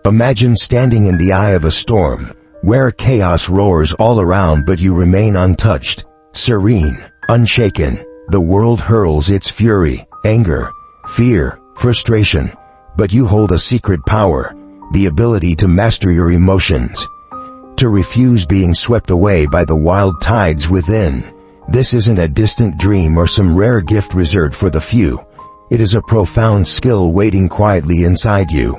Imagine standing in the eye of a storm, where chaos roars all around but you remain untouched, serene, unshaken. The world hurls its fury, anger, fear, frustration, but you hold a secret power, the ability to master your emotions, to refuse being swept away by the wild tides within. This isn't a distant dream or some rare gift reserved for the few. It is a profound skill waiting quietly inside you,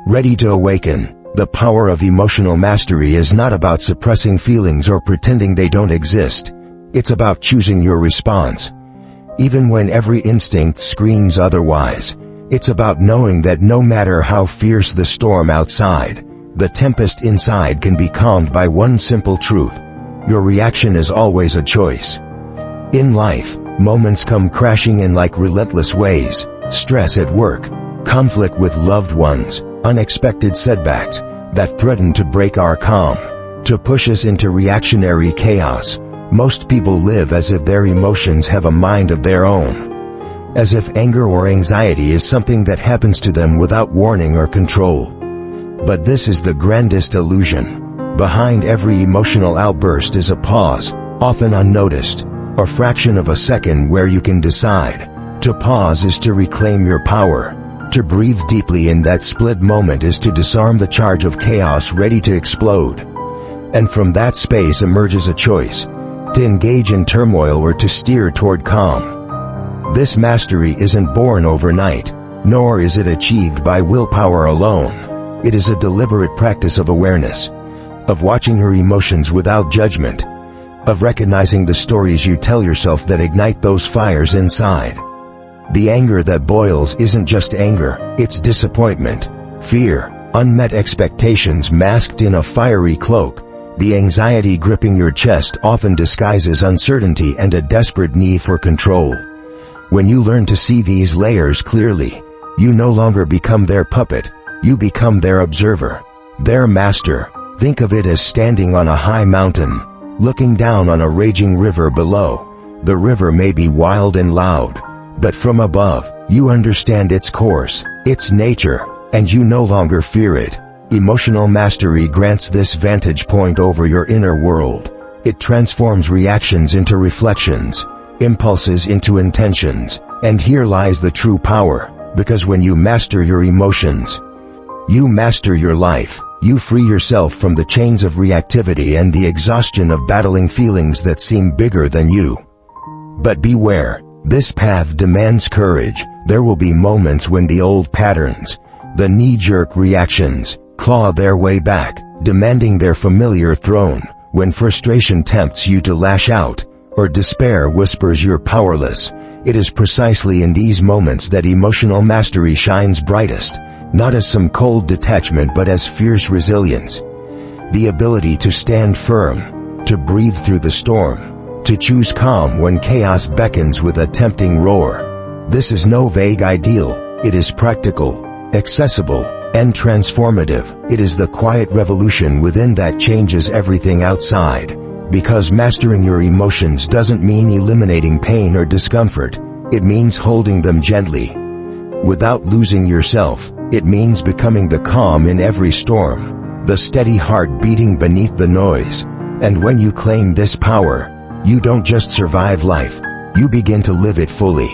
ready to awaken. The power of emotional mastery is not about suppressing feelings or pretending they don't exist. It's about choosing your response, even when every instinct screams otherwise. It's about knowing that no matter how fierce the storm outside, the tempest inside can be calmed by one simple truth: your reaction is always a choice. In life, moments come crashing in like relentless waves: stress at work, conflict with loved ones, unexpected setbacks that threaten to break our calm, to push us into reactionary chaos. Most people live as if their emotions have a mind of their own, as if anger or anxiety is something that happens to them without warning or control. But this is the grandest illusion. Behind every emotional outburst is a pause, often unnoticed, a fraction of a second where you can decide. To pause is to reclaim your power. To breathe deeply in that split moment is to disarm the charge of chaos ready to explode. And from that space emerges a choice: to engage in turmoil or to steer toward calm. This mastery isn't born overnight, nor is it achieved by willpower alone. It is a deliberate practice of awareness, of watching your emotions without judgment, of recognizing the stories you tell yourself that ignite those fires inside. The anger that boils isn't just anger, it's disappointment, fear, unmet expectations masked in a fiery cloak. The anxiety gripping your chest often disguises uncertainty and a desperate need for control. When you learn to see these layers clearly, you no longer become their puppet, you become their observer, their master. Think of it as standing on a high mountain, looking down on a raging river below. The river may be wild and loud, but from above, you understand its course, its nature, and you no longer fear it. Emotional mastery grants this vantage point over your inner world. It transforms reactions into reflections, impulses into intentions, and here lies the true power, because when you master your emotions, you master your life. You free yourself from the chains of reactivity and the exhaustion of battling feelings that seem bigger than you. But beware, this path demands courage. There will be moments when the old patterns, the knee-jerk reactions, claw their way back, demanding their familiar throne. When frustration tempts you to lash out, or despair whispers you're powerless, it is precisely in these moments that emotional mastery shines brightest, not as some cold detachment but as fierce resilience. The ability to stand firm, to breathe through the storm, to choose calm when chaos beckons with a tempting roar. This is no vague ideal, it is practical, accessible, and transformative. It is the quiet revolution within that changes everything outside. Because mastering your emotions doesn't mean eliminating pain or discomfort, it means holding them gently. Without losing yourself, it means becoming the calm in every storm, the steady heart beating beneath the noise. And when you claim this power, you don't just survive life, you begin to live it fully.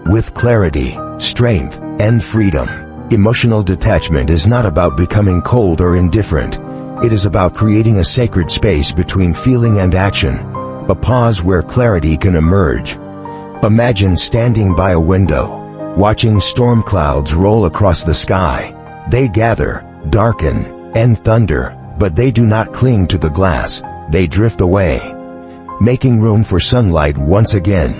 With clarity, strength, and freedom. Emotional detachment is not about becoming cold or indifferent. It is about creating a sacred space between feeling and action, a pause where clarity can emerge. Imagine standing by a window, watching storm clouds roll across the sky. They gather, darken, and thunder, but they do not cling to the glass, they drift away, making room for sunlight once again.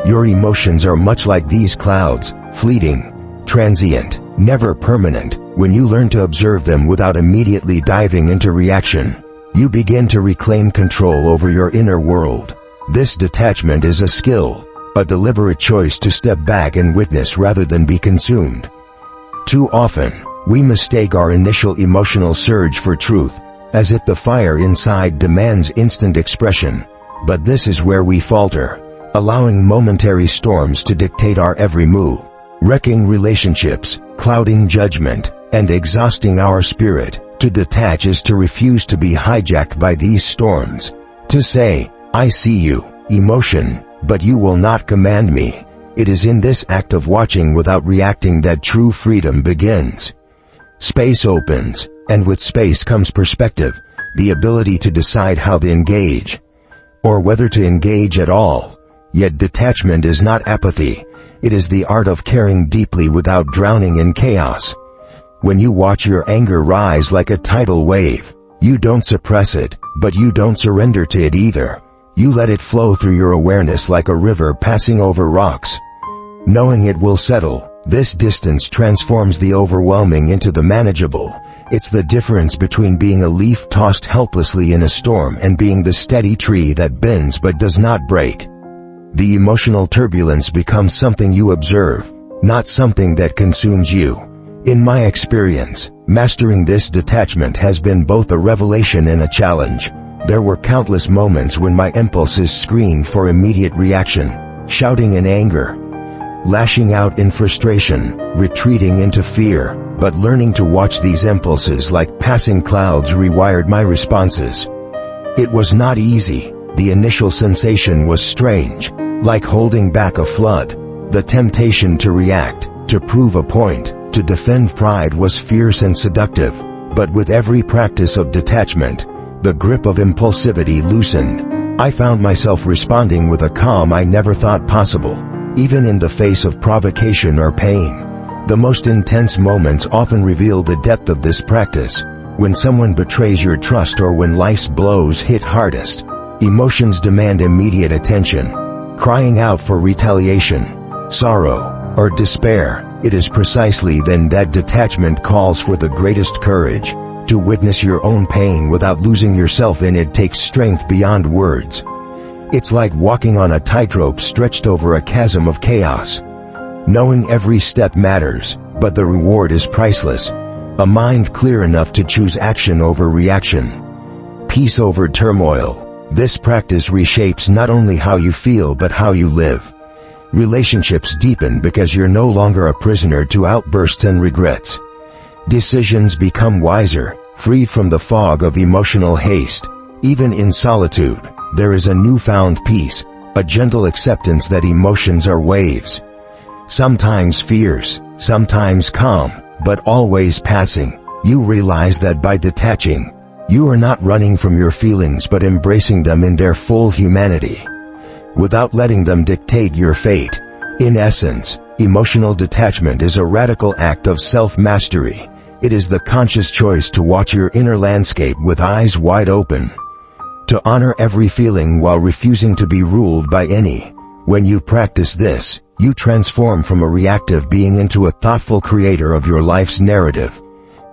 Your emotions are much like these clouds, fleeting, transient, never permanent. When you learn to observe them without immediately diving into reaction, you begin to reclaim control over your inner world. This detachment is a skill, a deliberate choice to step back and witness rather than be consumed. Too often, we mistake our initial emotional surge for truth, as if the fire inside demands instant expression. But this is where we falter, allowing momentary storms to dictate our every move, wrecking relationships, clouding judgment, and exhausting our spirit. To detach is to refuse to be hijacked by these storms. To say, I see you, emotion, but you will not command me. It is in this act of watching without reacting that true freedom begins. Space opens, and with space comes perspective, the ability to decide how to engage, or whether to engage at all. Yet detachment is not apathy, it is the art of caring deeply without drowning in chaos. When you watch your anger rise like a tidal wave, you don't suppress it, but you don't surrender to it either. You let it flow through your awareness like a river passing over rocks. Knowing it will settle, this distance transforms the overwhelming into the manageable. It's the difference between being a leaf tossed helplessly in a storm and being the steady tree that bends but does not break. The emotional turbulence becomes something you observe, not something that consumes you. In my experience, mastering this detachment has been both a revelation and a challenge. There were countless moments when my impulses screamed for immediate reaction, shouting in anger, lashing out in frustration, retreating into fear, but learning to watch these impulses like passing clouds rewired my responses. It was not easy. The initial sensation was strange, like holding back a flood. The temptation to react, to prove a point, to defend pride was fierce and seductive, but with every practice of detachment, the grip of impulsivity loosened. I found myself responding with a calm I never thought possible, even in the face of provocation or pain. The most intense moments often reveal the depth of this practice. When someone betrays your trust or when life's blows hit hardest, emotions demand immediate attention, crying out for retaliation, sorrow, or despair. It is precisely then that detachment calls for the greatest courage. To witness your own pain without losing yourself in it takes strength beyond words. It's like walking on a tightrope stretched over a chasm of chaos. Knowing every step matters, but the reward is priceless. A mind clear enough to choose action over reaction. Peace over turmoil. This practice reshapes not only how you feel but how you live. Relationships deepen because you're no longer a prisoner to outbursts and regrets. Decisions become wiser, freed from the fog of emotional haste. Even in solitude, there is a newfound peace, a gentle acceptance that emotions are waves. Sometimes fierce, sometimes calm, but always passing. You realize that by detaching, you are not running from your feelings but embracing them in their full humanity, without letting them dictate your fate. In essence, emotional detachment is a radical act of self-mastery. It is the conscious choice to watch your inner landscape with eyes wide open, to honor every feeling while refusing to be ruled by any. When you practice this, you transform from a reactive being into a thoughtful creator of your life's narrative.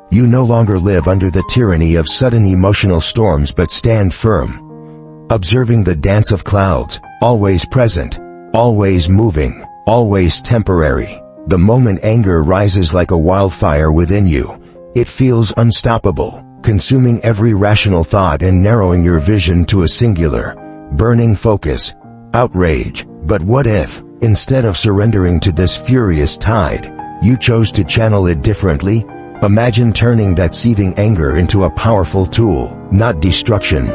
You no longer live under the tyranny of sudden emotional storms but stand firm, observing the dance of clouds, always present, always moving, always temporary. The moment anger rises like a wildfire within you, it feels unstoppable, consuming every rational thought and narrowing your vision to a singular, burning focus, outrage. But what if, instead of surrendering to this furious tide, you chose to channel it differently? Imagine turning that seething anger into a powerful tool, not destruction,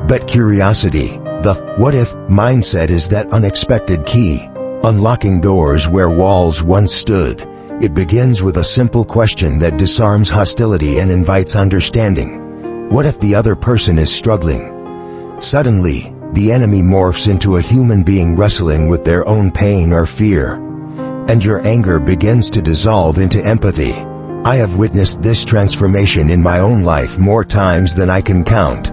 but curiosity. The what if mindset is that unexpected key, unlocking doors where walls once stood. It begins with a simple question that disarms hostility and invites understanding. What if the other person is struggling? Suddenly, the enemy morphs into a human being wrestling with their own pain or fear, and your anger begins to dissolve into empathy. I have witnessed this transformation in my own life more times than I can count.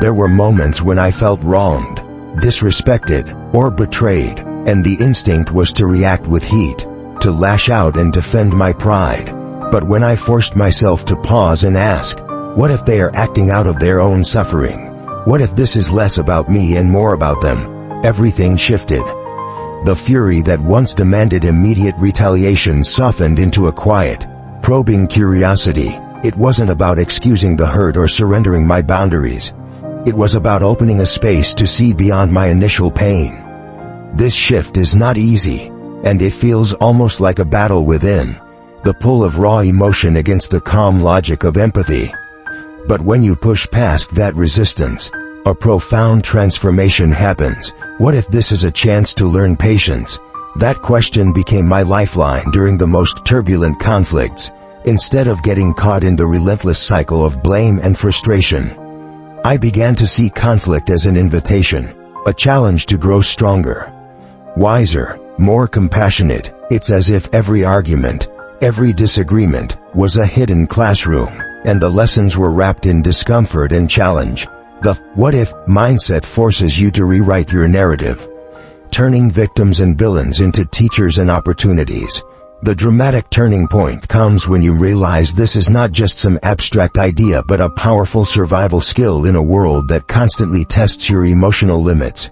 There were moments when I felt wronged, disrespected, or betrayed, and the instinct was to react with heat, to lash out and defend my pride. But when I forced myself to pause and ask, what if they are acting out of their own suffering? What if this is less about me and more about them? Everything shifted. The fury that once demanded immediate retaliation softened into a quiet, probing curiosity. It wasn't about excusing the hurt or surrendering my boundaries. It was about opening a space to see beyond my initial pain. This shift is not easy, and it feels almost like a battle within. the pull of raw emotion against the calm logic of empathy. But when you push past that resistance, a profound transformation happens. What if this is a chance to learn patience? That question became my lifeline during the most turbulent conflicts. Instead of getting caught in the relentless cycle of blame and frustration, I began to see conflict as an invitation, a challenge to grow stronger, wiser, more compassionate. It's as if every argument, every disagreement, was a hidden classroom, and the lessons were wrapped in discomfort and challenge. The what-if mindset forces you to rewrite your narrative, turning victims and villains into teachers and opportunities. The dramatic turning point comes when you realize this is not just some abstract idea but a powerful survival skill in a world that constantly tests your emotional limits.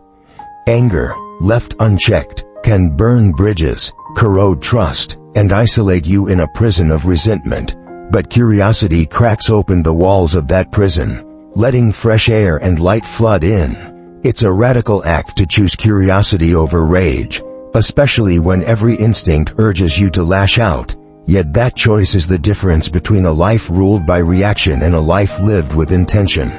Anger, left unchecked, can burn bridges, corrode trust, and isolate you in a prison of resentment. But curiosity cracks open the walls of that prison, letting fresh air and light flood in. It's a radical act to choose curiosity over rage, especially when every instinct urges you to lash out. Yet that choice is the difference between a life ruled by reaction and a life lived with intention.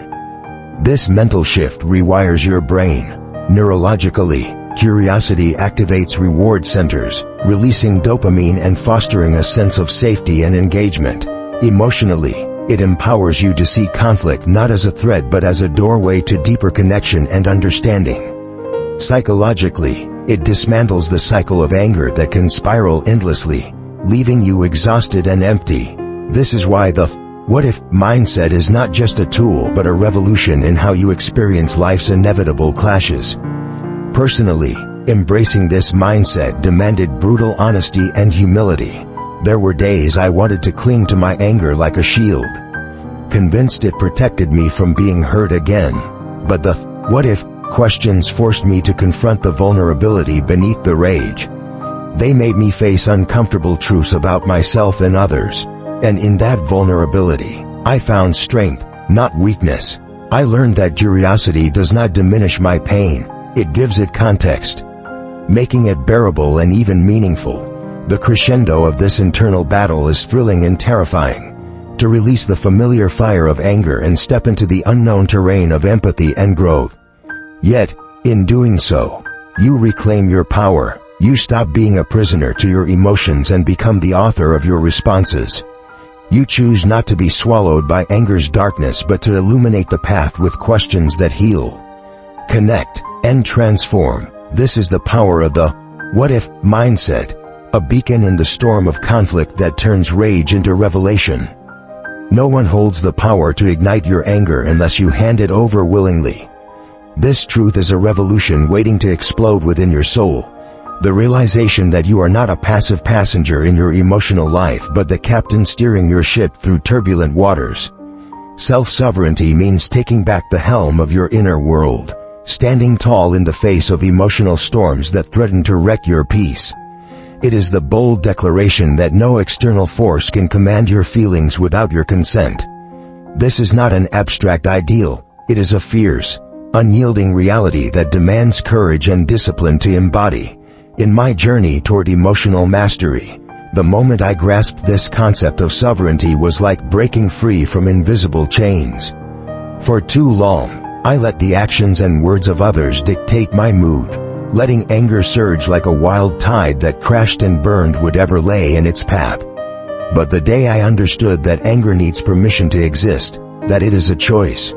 This mental shift rewires your brain. Neurologically, curiosity activates reward centers, releasing dopamine and fostering a sense of safety and engagement. Emotionally, it empowers you to see conflict not as a threat but as a doorway to deeper connection and understanding. Psychologically, it dismantles the cycle of anger that can spiral endlessly, leaving you exhausted and empty. This is why the what-if mindset is not just a tool but a revolution in how you experience life's inevitable clashes. Personally, embracing this mindset demanded brutal honesty and humility. There were days I wanted to cling to my anger like a shield, convinced it protected me from being hurt again. But the what-if questions forced me to confront the vulnerability beneath the rage. They made me face uncomfortable truths about myself and others. And in that vulnerability, I found strength, not weakness. I learned that curiosity does not diminish my pain, it gives it context, making it bearable and even meaningful. The crescendo of this internal battle is thrilling and terrifying. To release the familiar fire of anger and step into the unknown terrain of empathy and growth. Yet, in doing so, you reclaim your power. You stop being a prisoner to your emotions and become the author of your responses. You choose not to be swallowed by anger's darkness but to illuminate the path with questions that heal, connect, and transform. This is the power of the what-if mindset, a beacon in the storm of conflict that turns rage into revelation. No one holds the power to ignite your anger unless you hand it over willingly. This truth is a revolution waiting to explode within your soul. The realization that you are not a passive passenger in your emotional life but the captain steering your ship through turbulent waters. Self-sovereignty means taking back the helm of your inner world, standing tall in the face of emotional storms that threaten to wreck your peace. It is the bold declaration that no external force can command your feelings without your consent. This is not an abstract ideal, it is a fierce, unyielding reality that demands courage and discipline to embody. In my journey toward emotional mastery, the moment I grasped this concept of sovereignty was like breaking free from invisible chains. For too long, I let the actions and words of others dictate my mood, letting anger surge like a wild tide that crashed and burned whatever lay in its path. But the day I understood that anger needs permission to exist, that it is a choice,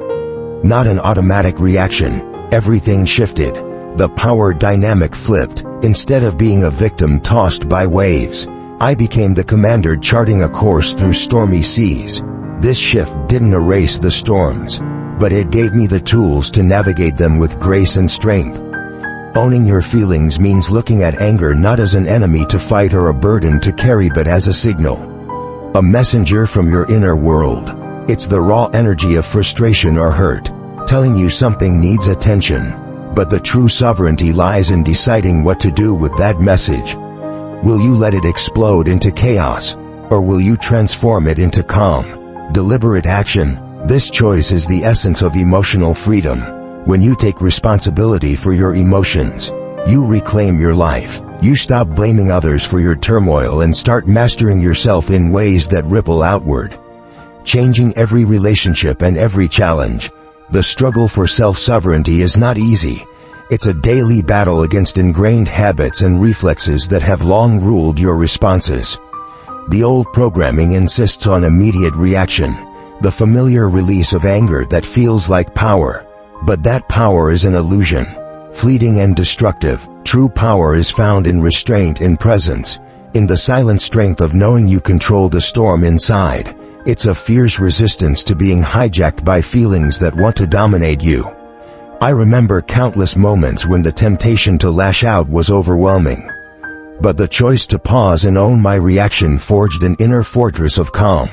not an automatic reaction, everything shifted. The power dynamic flipped. Instead of being a victim tossed by waves, I became the commander charting a course through stormy seas. This shift didn't erase the storms, but it gave me the tools to navigate them with grace and strength. Owning your feelings means looking at anger not as an enemy to fight or a burden to carry but as a signal, a messenger from your inner world. It's the raw energy of frustration or hurt, telling you something needs attention. But the true sovereignty lies in deciding what to do with that message. Will you let it explode into chaos, or will you transform it into calm, deliberate action? This choice is the essence of emotional freedom. When you take responsibility for your emotions, you reclaim your life. You stop blaming others for your turmoil and start mastering yourself in ways that ripple outward, changing every relationship and every challenge. The struggle for self-sovereignty is not easy. It's a daily battle against ingrained habits and reflexes that have long ruled your responses. The old programming insists on immediate reaction, the familiar release of anger that feels like power. But that power is an illusion, fleeting and destructive. True power is found in restraint, in presence, in the silent strength of knowing you control the storm inside. It's a fierce resistance to being hijacked by feelings that want to dominate you. I remember countless moments when the temptation to lash out was overwhelming. But the choice to pause and own my reaction forged an inner fortress of calm.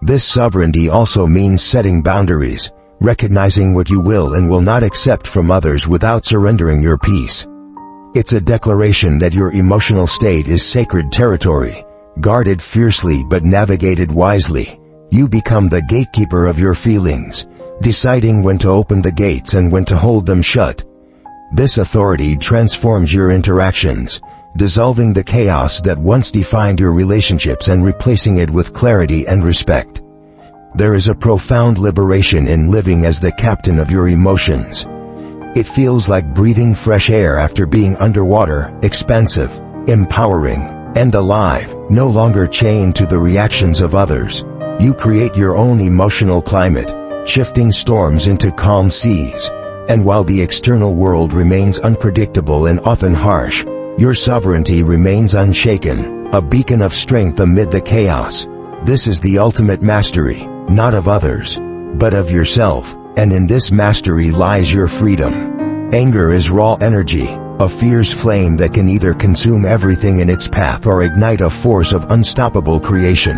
This sovereignty also means setting boundaries, recognizing what you will and will not accept from others without surrendering your peace. It's a declaration that your emotional state is sacred territory, guarded fiercely but navigated wisely. You become the gatekeeper of your feelings, deciding when to open the gates and when to hold them shut. This authority transforms your interactions, dissolving the chaos that once defined your relationships and replacing it with clarity and respect. There is a profound liberation in living as the captain of your emotions. It feels like breathing fresh air after being underwater, expansive, empowering, and alive, no longer chained to the reactions of others. You create your own emotional climate, shifting storms into calm seas. And while the external world remains unpredictable and often harsh, your sovereignty remains unshaken, a beacon of strength amid the chaos. This is the ultimate mastery, not of others, but of yourself, and in this mastery lies your freedom. Anger is raw energy, a fierce flame that can either consume everything in its path or ignite a force of unstoppable creation.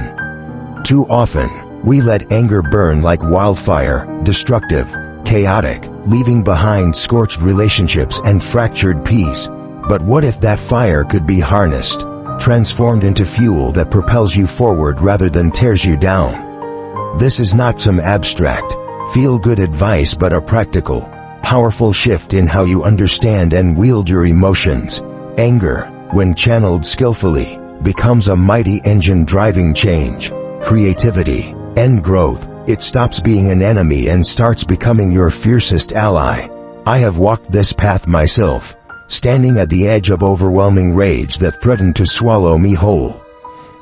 Too often, we let anger burn like wildfire, destructive, chaotic, leaving behind scorched relationships and fractured peace. But what if that fire could be harnessed, transformed into fuel that propels you forward rather than tears you down? This is not some abstract, feel-good advice but a practical, powerful shift in how you understand and wield your emotions. Anger, when channeled skillfully, becomes a mighty engine driving change, creativity, and growth. It stops being an enemy and starts becoming your fiercest ally. I have walked this path myself, standing at the edge of overwhelming rage that threatened to swallow me whole.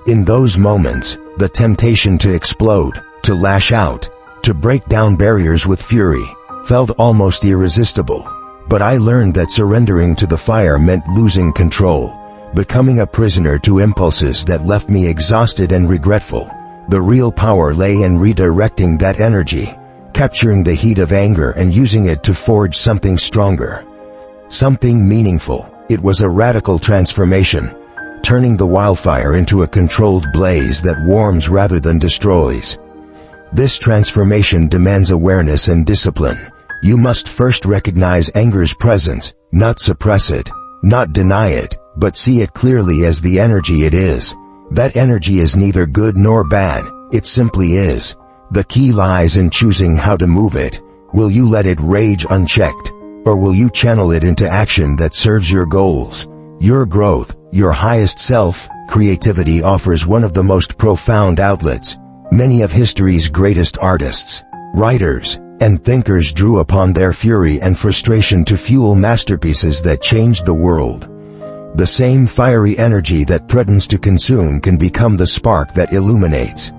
In those moments, the temptation to explode, to lash out, to break down barriers with fury, felt almost irresistible. But I learned that surrendering to the fire meant losing control, becoming a prisoner to impulses that left me exhausted and regretful. The real power lay in redirecting that energy, capturing the heat of anger and using it to forge something stronger, something meaningful. It was a radical transformation, turning the wildfire into a controlled blaze that warms rather than destroys. This transformation demands awareness and discipline. You must first recognize anger's presence, not suppress it, not deny it, but see it clearly as the energy it is. That energy is neither good nor bad, it simply is. The key lies in choosing how to move it. Will you let it rage unchecked, or will you channel it into action that serves your goals, your growth, your highest self? Creativity offers one of the most profound outlets. Many of history's greatest artists, writers, and thinkers drew upon their fury and frustration to fuel masterpieces that changed the world. The same fiery energy that threatens to consume can become the spark that illuminates.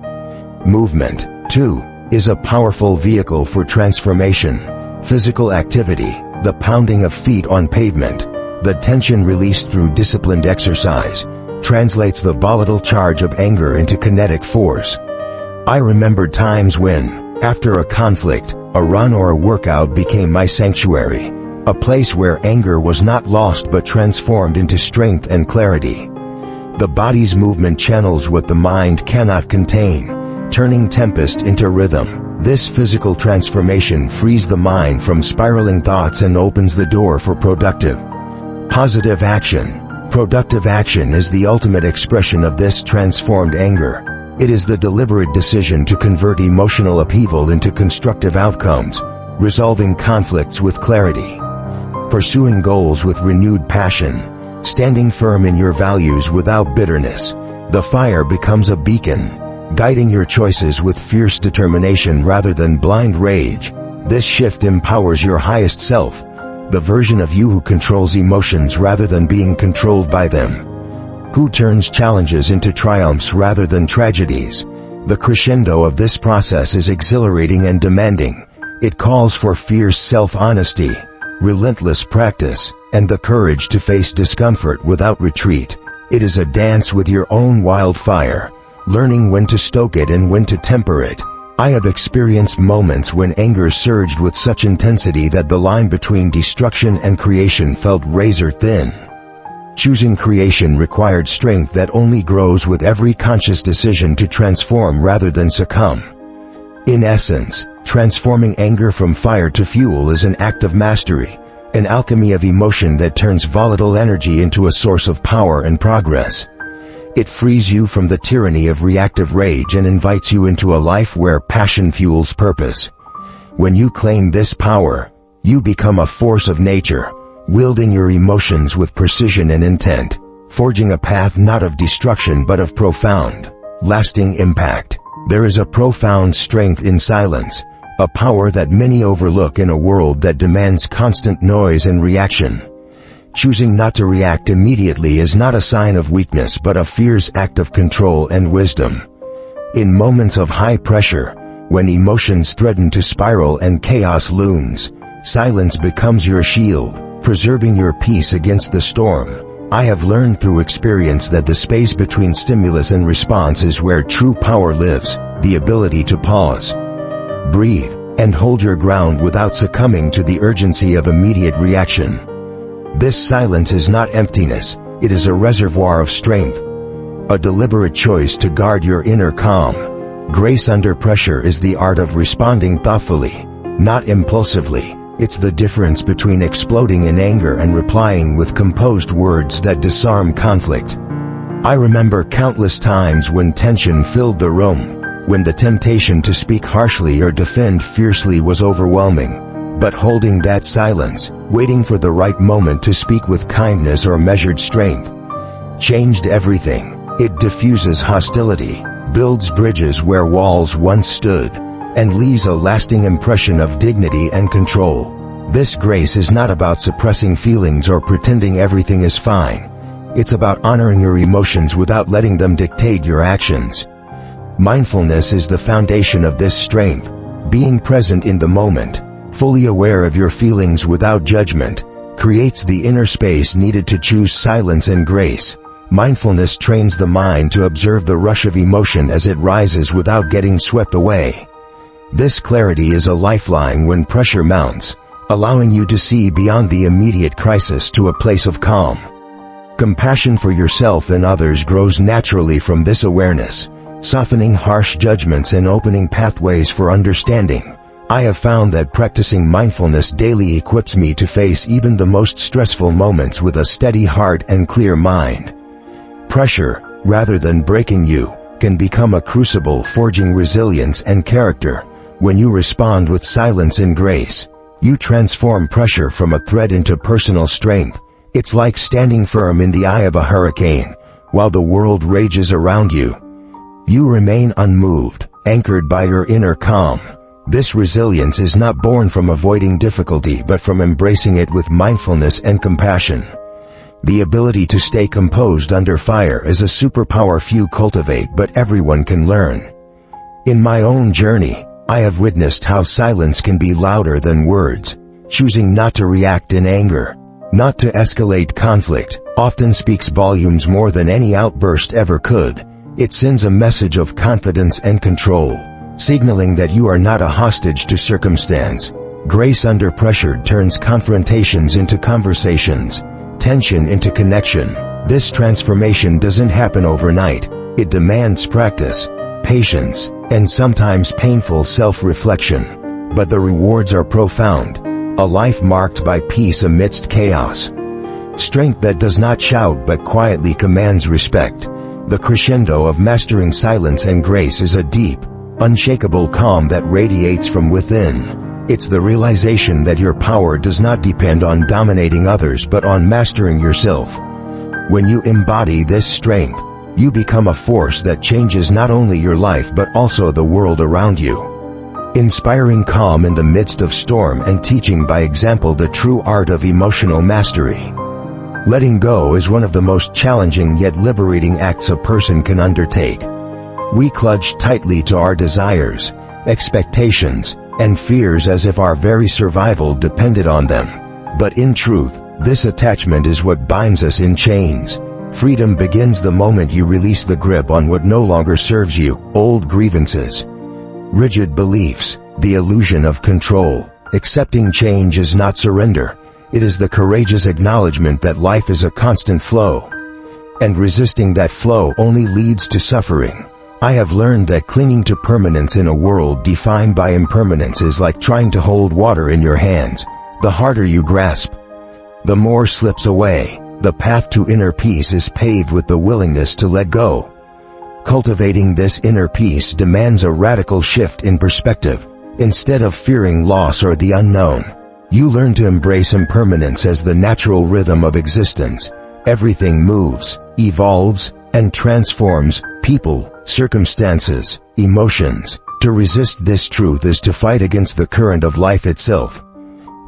Movement, too, is a powerful vehicle for transformation. Physical activity, the pounding of feet on pavement, the tension released through disciplined exercise, translates the volatile charge of anger into kinetic force. I remember times when, after a conflict, a run or a workout became my sanctuary, a place where anger was not lost but transformed into strength and clarity. The body's movement channels what the mind cannot contain, turning tempest into rhythm. This physical transformation frees the mind from spiraling thoughts and opens the door for productive, positive action. Productive action is the ultimate expression of this transformed anger. It is the deliberate decision to convert emotional upheaval into constructive outcomes, resolving conflicts with clarity, pursuing goals with renewed passion, Standing firm in your values without bitterness, the fire becomes a beacon, guiding your choices with fierce determination rather than blind rage. This shift empowers your highest self, the version of you who controls emotions rather than being controlled by them, who turns challenges into triumphs rather than tragedies. The crescendo of this process is exhilarating and demanding. It calls for fierce self-honesty, relentless practice, and the courage to face discomfort without retreat. It is a dance with your own wildfire, learning when to stoke it and when to temper it. I have experienced moments when anger surged with such intensity that the line between destruction and creation felt razor thin. Choosing creation required strength that only grows with every conscious decision to transform rather than succumb. In essence, transforming anger from fire to fuel is an act of mastery, an alchemy of emotion that turns volatile energy into a source of power and progress. It frees you from the tyranny of reactive rage and invites you into a life where passion fuels purpose. When you claim this power, you become a force of nature, wielding your emotions with precision and intent, forging a path not of destruction but of profound, lasting impact. There is a profound strength in silence, a power that many overlook in a world that demands constant noise and reaction. Choosing not to react immediately is not a sign of weakness but a fierce act of control and wisdom. In moments of high pressure, when emotions threaten to spiral and chaos looms, silence becomes your shield, preserving your peace against the storm. I have learned through experience that the space between stimulus and response is where true power lives, the ability to pause, breathe, and hold your ground without succumbing to the urgency of immediate reaction. This silence is not emptiness, it is a reservoir of strength, a deliberate choice to guard your inner calm. Grace under pressure is the art of responding thoughtfully, not impulsively. It's the difference between exploding in anger and replying with composed words that disarm conflict. I remember countless times when tension filled the room, when the temptation to speak harshly or defend fiercely was overwhelming. But holding that silence, waiting for the right moment to speak with kindness or measured strength, changed everything. It diffuses hostility, builds bridges where walls once stood, and leaves a lasting impression of dignity and control. This grace is not about suppressing feelings or pretending everything is fine. It's about honoring your emotions without letting them dictate your actions. Mindfulness is the foundation of this strength, being present in the moment, fully aware of your feelings without judgment, creates the inner space needed to choose silence and grace. Mindfulness trains the mind to observe the rush of emotion as it rises without getting swept away. This clarity is a lifeline when pressure mounts, allowing you to see beyond the immediate crisis to a place of calm. Compassion for yourself and others grows naturally from this awareness, softening harsh judgments and opening pathways for understanding. I have found that practicing mindfulness daily equips me to face even the most stressful moments with a steady heart and clear mind. Pressure, rather than breaking you, can become a crucible forging resilience and character. When you respond with silence and grace, you transform pressure from a threat into personal strength. It's like standing firm in the eye of a hurricane, while the world rages around you. You remain unmoved, anchored by your inner calm. This resilience is not born from avoiding difficulty but from embracing it with mindfulness and compassion. The ability to stay composed under fire is a superpower few cultivate but everyone can learn. In my own journey, I have witnessed how silence can be louder than words. Choosing not to react in anger, not to escalate conflict, often speaks volumes more than any outburst ever could. It sends a message of confidence and control, signaling that you are not a hostage to circumstance. Grace under pressure turns confrontations into conversations, tension into connection. This transformation doesn't happen overnight. It demands practice, patience, and sometimes painful self-reflection. But the rewards are profound. A life marked by peace amidst chaos. Strength that does not shout but quietly commands respect. The crescendo of mastering silence and grace is a deep, unshakable calm that radiates from within. It's the realization that your power does not depend on dominating others but on mastering yourself. When you embody this strength, you become a force that changes not only your life but also the world around you. Inspiring calm in the midst of storm and teaching by example the true art of emotional mastery. Letting go is one of the most challenging yet liberating acts a person can undertake. We clutch tightly to our desires, expectations, and fears as if our very survival depended on them. But in truth, this attachment is what binds us in chains. Freedom begins the moment you release the grip on what no longer serves you, old grievances, rigid beliefs, the illusion of control. Accepting change is not surrender. It is the courageous acknowledgement that life is a constant flow. And resisting that flow only leads to suffering. I have learned that clinging to permanence in a world defined by impermanence is like trying to hold water in your hands. The harder you grasp, the more slips away. The path to inner peace is paved with the willingness to let go. Cultivating this inner peace demands a radical shift in perspective. Instead of fearing loss or the unknown, you learn to embrace impermanence as the natural rhythm of existence. Everything moves, evolves, and transforms: people, circumstances, emotions. To resist this truth is to fight against the current of life itself.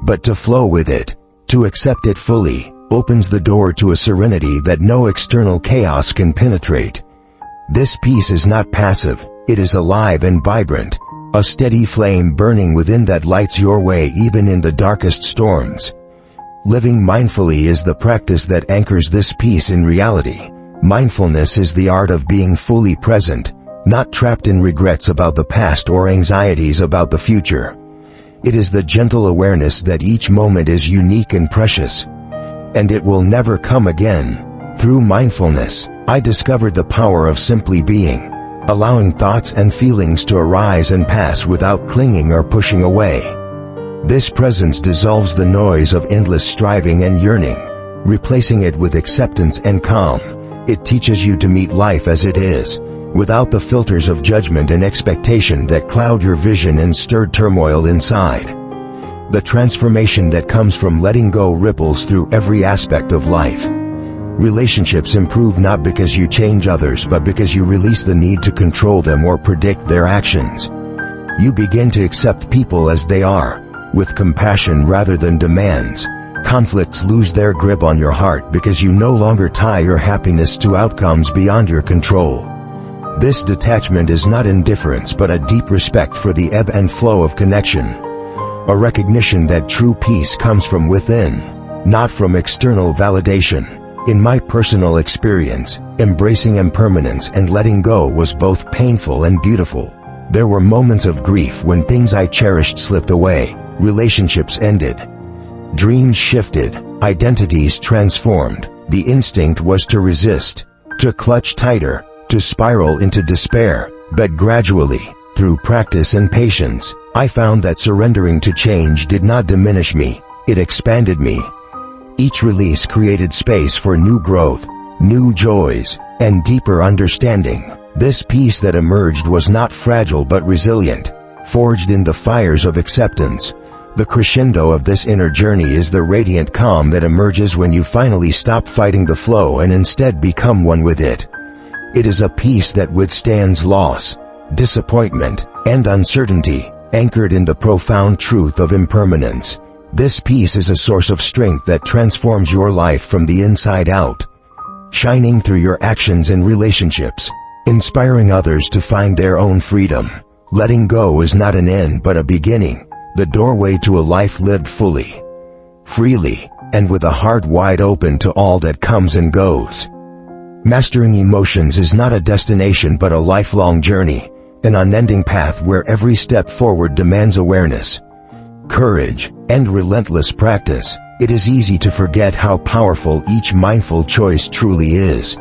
But to flow with it, to accept it fully, opens the door to a serenity that no external chaos can penetrate. This peace is not passive, it is alive and vibrant, a steady flame burning within that lights your way even in the darkest storms. Living mindfully is the practice that anchors this peace in reality. Mindfulness is the art of being fully present, not trapped in regrets about the past or anxieties about the future. It is the gentle awareness that each moment is unique and precious, and it will never come again. Through mindfulness, I discovered the power of simply being, allowing thoughts and feelings to arise and pass without clinging or pushing away. This presence dissolves the noise of endless striving and yearning, replacing it with acceptance and calm. It teaches you to meet life as it is, without the filters of judgment and expectation that cloud your vision and stir turmoil inside. The transformation that comes from letting go ripples through every aspect of life. Relationships improve not because you change others but because you release the need to control them or predict their actions. You begin to accept people as they are, with compassion rather than demands. Conflicts lose their grip on your heart because you no longer tie your happiness to outcomes beyond your control. This detachment is not indifference but a deep respect for the ebb and flow of connection. A recognition that true peace comes from within, not from external validation. In my personal experience, embracing impermanence and letting go was both painful and beautiful. There were moments of grief when things I cherished slipped away, relationships ended, dreams shifted, identities transformed. The instinct was to resist, to clutch tighter, to spiral into despair. But gradually, through practice and patience, I found that surrendering to change did not diminish me, it expanded me. Each release created space for new growth, new joys, and deeper understanding. This peace that emerged was not fragile but resilient, forged in the fires of acceptance. The crescendo of this inner journey is the radiant calm that emerges when you finally stop fighting the flow and instead become one with it. It is a peace that withstands loss, disappointment, and uncertainty, anchored in the profound truth of impermanence. This peace is a source of strength that transforms your life from the inside out, shining through your actions and relationships, inspiring others to find their own freedom. Letting go is not an end but a beginning, the doorway to a life lived fully, freely, and with a heart wide open to all that comes and goes. Mastering emotions is not a destination but a lifelong journey, an unending path where every step forward demands awareness, courage, and relentless practice. It is easy to forget how powerful each mindful choice truly is.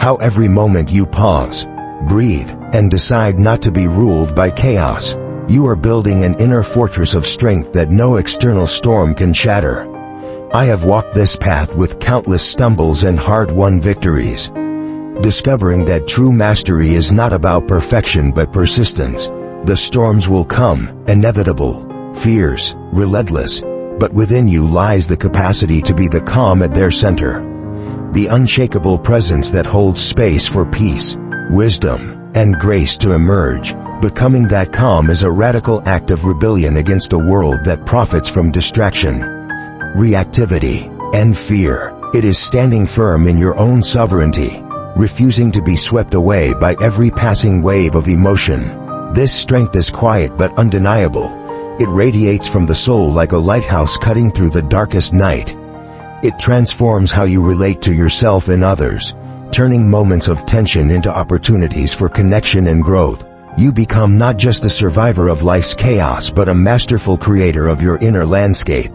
How every moment you pause, breathe, and decide not to be ruled by chaos, you are building an inner fortress of strength that no external storm can shatter. I have walked this path with countless stumbles and hard-won victories, discovering that true mastery is not about perfection but persistence. The storms will come, inevitable, fierce, relentless, but within you lies the capacity to be the calm at their center. the unshakable presence that holds space for peace, wisdom, and grace to emerge. Becoming that calm is a radical act of rebellion against a world that profits from distraction, reactivity, and fear. It is standing firm in your own sovereignty, refusing to be swept away by every passing wave of emotion. This strength is quiet but undeniable. It radiates from the soul like a lighthouse cutting through the darkest night. It transforms how you relate to yourself and others, turning moments of tension into opportunities for connection and growth. You become not just a survivor of life's chaos but a masterful creator of your inner landscape,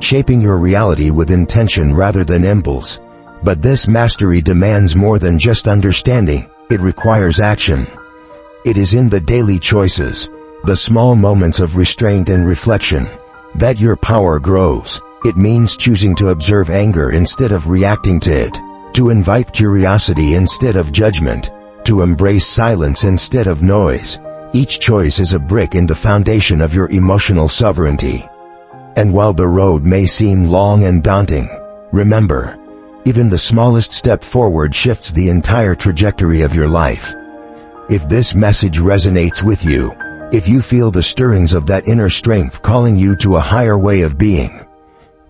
shaping your reality with intention rather than impulse. But this mastery demands more than just understanding, it requires action. It is in the daily choices, the small moments of restraint and reflection, that your power grows. It means choosing to observe anger instead of reacting to it, to invite curiosity instead of judgment, to embrace silence instead of noise. Each choice is a brick in the foundation of your emotional sovereignty. And while the road may seem long and daunting, remember, even the smallest step forward shifts the entire trajectory of your life. If this message resonates with you, if you feel the stirrings of that inner strength calling you to a higher way of being,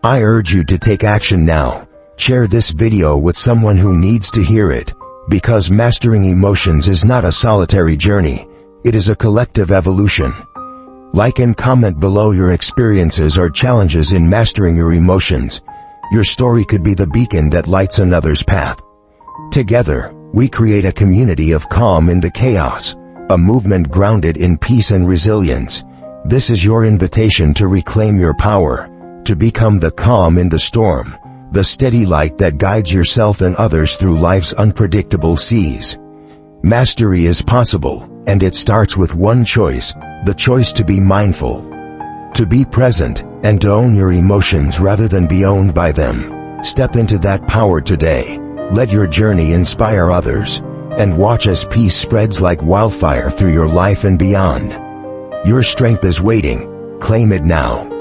I urge you to take action now. Share this video with someone who needs to hear it, because mastering emotions is not a solitary journey, it is a collective evolution. Like and comment below your experiences or challenges in mastering your emotions. Your story could be the beacon that lights another's path. Together, we create a community of calm in the chaos, a movement grounded in peace and resilience. This is your invitation to reclaim your power, to become the calm in the storm, the steady light that guides yourself and others through life's unpredictable seas. Mastery is possible, and it starts with one choice, the choice to be mindful, to be present, and to own your emotions rather than be owned by them. Step into that power today. Let your journey inspire others, and watch as peace spreads like wildfire through your life and beyond. Your strength is waiting. Claim it now.